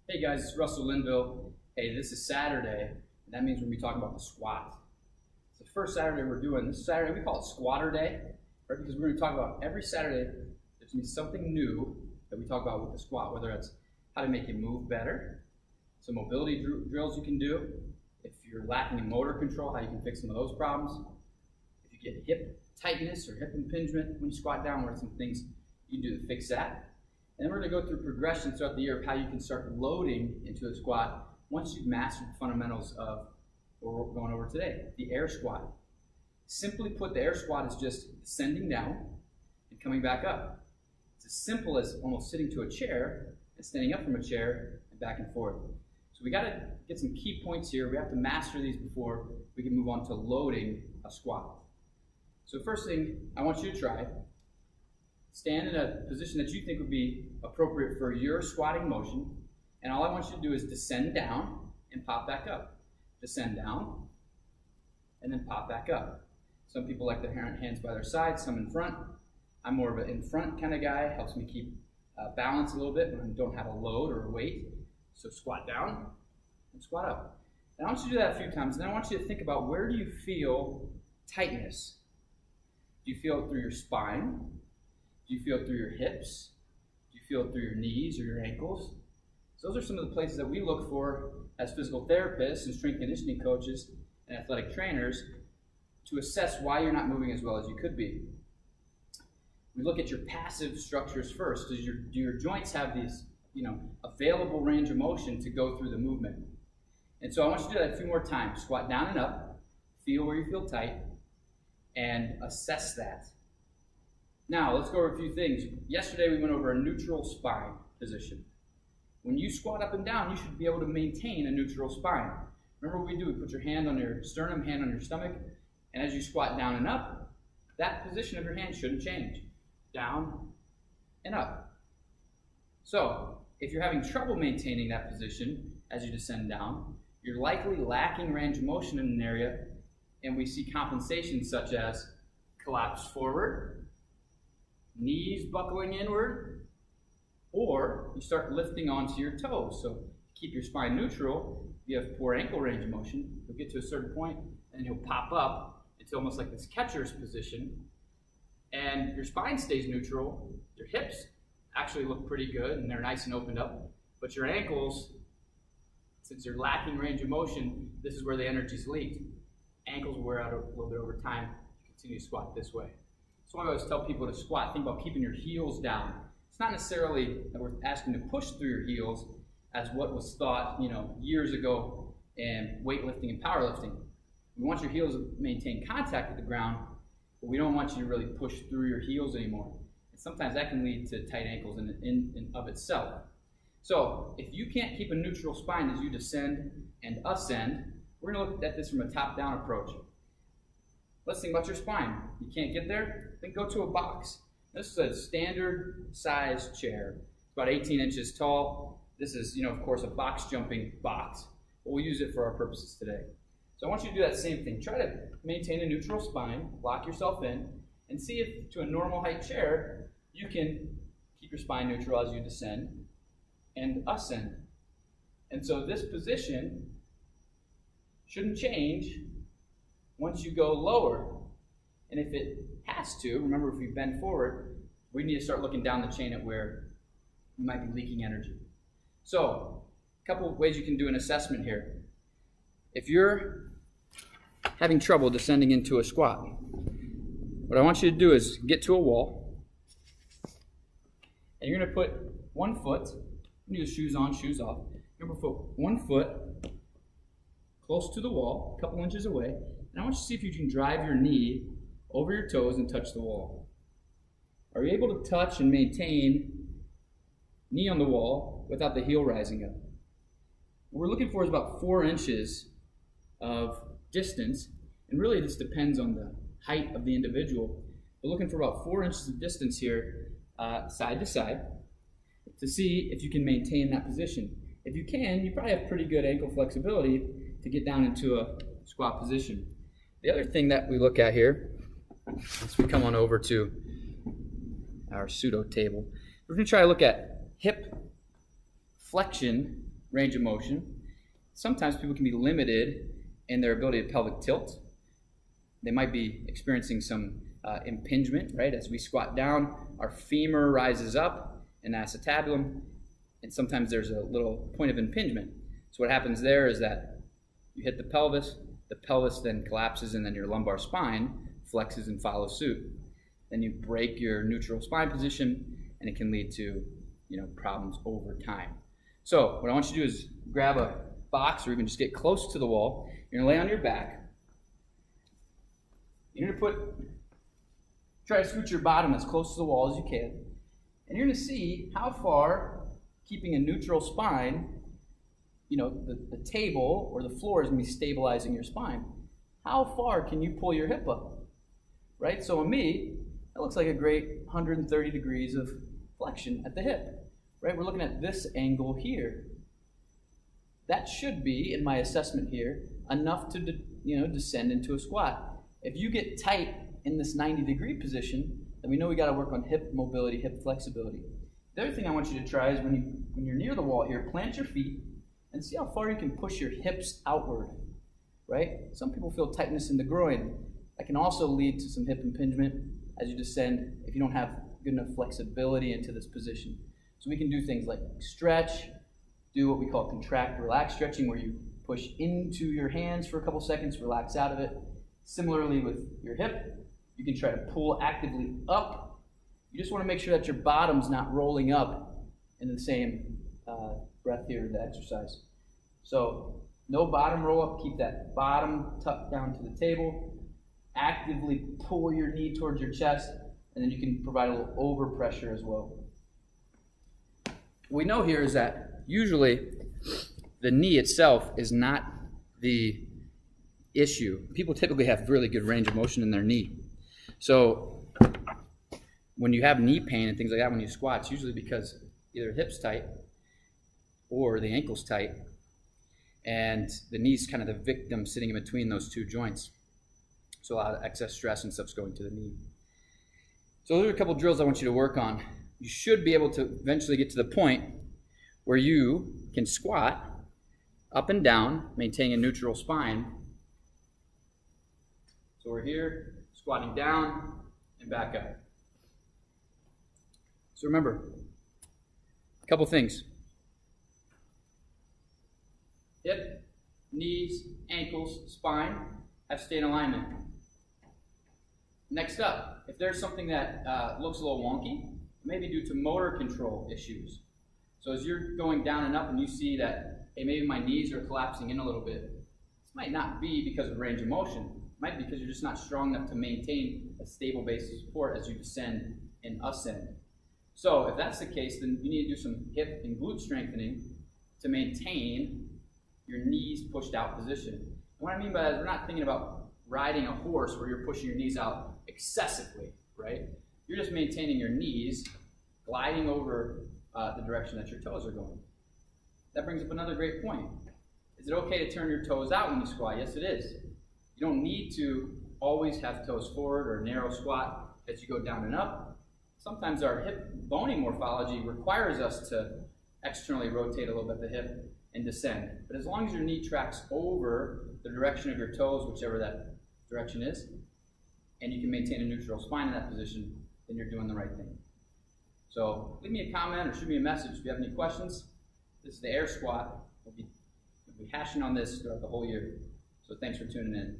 Hey guys, it's Russell Linville. Hey, this is Saturday, and that means we're going to be talking about the squat. It's the first Saturday we're doing. This Saturday we call it Squaturday, right? Because we're going to talk about every Saturday there's going to be something new that we talk about with the squat, whether it's how to make you move better, some mobility drills you can do, if you're lacking in motor control, how you can fix some of those problems, if you get hip tightness or hip impingement when you squat down, what are some things you can do to fix that. And then we're going to go through progression throughout the year of how you can start loading into a squat once you've mastered the fundamentals of what we're going over today, the air squat. Simply put, the air squat is just descending down and coming back up. It's as simple as almost sitting to a chair and standing up from a chair and back and forth. So we got to get some key points here. We have to master these before we can move on to loading a squat. So first thing I want you to try, stand in a position that you think would be appropriate for your squatting motion, and all I want you to do is descend down and pop back up. Descend down, and then pop back up. Some people like their hands by their sides, some in front. I'm more of an in front kind of guy. Helps me keep balance a little bit when I don't have a load or a weight. So squat down and squat up. And I want you to do that a few times, and then I want you to think about, where do you feel tightness? Do you feel it through your spine? Do you feel it through your hips? Do you feel it through your knees or your ankles? So those are some of the places that we look for as physical therapists and strength conditioning coaches and athletic trainers to assess why you're not moving as well as you could be. We look at your passive structures first. Do your joints have these, available range of motion to go through the movement? And so I want you to do that a few more times. Squat down and up, feel where you feel tight, and assess that. Now, let's go over a few things. Yesterday, we went over a neutral spine position. When you squat up and down, you should be able to maintain a neutral spine. Remember what we do? We put your hand on your sternum, hand on your stomach, and as you squat down and up, that position of your hand shouldn't change. Down and up. So, if you're having trouble maintaining that position as you descend down, you're likely lacking range of motion in an area, and we see compensations such as collapse forward, knees buckling inward, or you start lifting onto your toes. So keep your spine neutral. If you have poor ankle range of motion, you'll get to a certain point and you'll pop up. It's almost like this catcher's position. And your spine stays neutral. Your hips actually look pretty good and they're nice and opened up. But your ankles, since you're lacking range of motion, this is where the energy's leaked. Ankles wear out a little bit over time. You continue to squat this way. So I always tell people to squat. Think about keeping your heels down. It's not necessarily that we're asking to push through your heels as what was thought, years ago in weightlifting and powerlifting. We want your heels to maintain contact with the ground, but we don't want you to really push through your heels anymore. And sometimes that can lead to tight ankles in and of itself. So if you can't keep a neutral spine as you descend and ascend, we're going to look at this from a top-down approach. Let's think about your spine. You can't get there? Then go to a box. This is a standard size chair. It's about 18 inches tall. This is, of course, a box jumping box, but we'll use it for our purposes today. So I want you to do that same thing. Try to maintain a neutral spine, lock yourself in, and see if to a normal height chair, you can keep your spine neutral as you descend and ascend. And so this position shouldn't change once you go lower. And if it has to, remember, if we bend forward, we need to start looking down the chain at where you might be leaking energy. So, a couple of ways you can do an assessment here. If you're having trouble descending into a squat, what I want you to do is get to a wall, and you're going to put one foot, you use shoes on, shoes off, you're going to put one foot close to the wall, a couple inches away, and I want you to see if you can drive your knee over your toes and touch the wall. Are you able to touch and maintain knee on the wall without the heel rising up? What we're looking for is about 4 inches of distance, and really this depends on the height of the individual. We're looking for about 4 inches of distance here, side to side, to see if you can maintain that position. If you can, you probably have pretty good ankle flexibility to get down into a squat position. The other thing that we look at here, as we come on over to our pseudo table, we're going to try to look at hip flexion range of motion. Sometimes people can be limited in their ability to pelvic tilt. They might be experiencing some impingement, right? As we squat down, our femur rises up in acetabulum, and sometimes there's a little point of impingement. So what happens there is that you hit the pelvis then collapses, and then your lumbar spine flexes and follows suit. Then you break your neutral spine position, and it can lead to, problems over time. So what I want you to do is grab a box, or even just get close to the wall. You're going to lay on your back. You're going to try to scoot your bottom as close to the wall as you can. And you're going to see how far, keeping a neutral spine, the table or the floor is going to be stabilizing your spine. How far can you pull your hip up? Right? So in me, that looks like a great 130 degrees of flexion at the hip. Right? We're looking at this angle here. That should be, in my assessment here, enough to descend into a squat. If you get tight in this 90-degree position, then we know we got to work on hip mobility, hip flexibility. The other thing I want you to try is when you're near the wall here, plant your feet and see how far you can push your hips outward. Right? Some people feel tightness in the groin. That can also lead to some hip impingement as you descend if you don't have good enough flexibility into this position. So we can do things like stretch, do what we call contract, relax stretching, where you push into your hands for a couple seconds, relax out of it. Similarly with your hip, you can try to pull actively up. You just want to make sure that your bottom's not rolling up in the same breath here of the exercise. So no bottom roll up, keep that bottom tucked down to the table. Actively pull your knee towards your chest, and then you can provide a little overpressure as well. What we know here is that usually the knee itself is not the issue. People typically have really good range of motion in their knee. So when you have knee pain and things like that when you squat, it's usually because either the hip's tight or the ankle's tight, and the knee's kind of the victim sitting in between those two joints. So a lot of excess stress and stuff's going to the knee. So those are a couple drills I want you to work on. You should be able to eventually get to the point where you can squat up and down, maintaining a neutral spine. So we're here, squatting down and back up. So remember, a couple things. Hip, knees, ankles, spine have to stay in alignment. Next up, if there's something that looks a little wonky, it may be due to motor control issues. So as you're going down and up and you see that, hey, maybe my knees are collapsing in a little bit, this might not be because of range of motion. It might be because you're just not strong enough to maintain a stable base of support as you descend and ascend. So if that's the case, then you need to do some hip and glute strengthening to maintain your knees pushed out position. And what I mean by that is we're not thinking about riding a horse where you're pushing your knees out excessively, right? You're just maintaining your knees gliding over the direction that your toes are going. That brings up another great point. Is it okay to turn your toes out when you squat? Yes, it is. You don't need to always have toes forward or narrow squat as you go down and up. Sometimes our hip bony morphology requires us to externally rotate a little bit the hip and descend. But as long as your knee tracks over the direction of your toes, whichever that direction is, and you can maintain a neutral spine in that position, then you're doing the right thing. So leave me a comment or shoot me a message if you have any questions. This is the air squat. We'll be hashing on this throughout the whole year. So thanks for tuning in.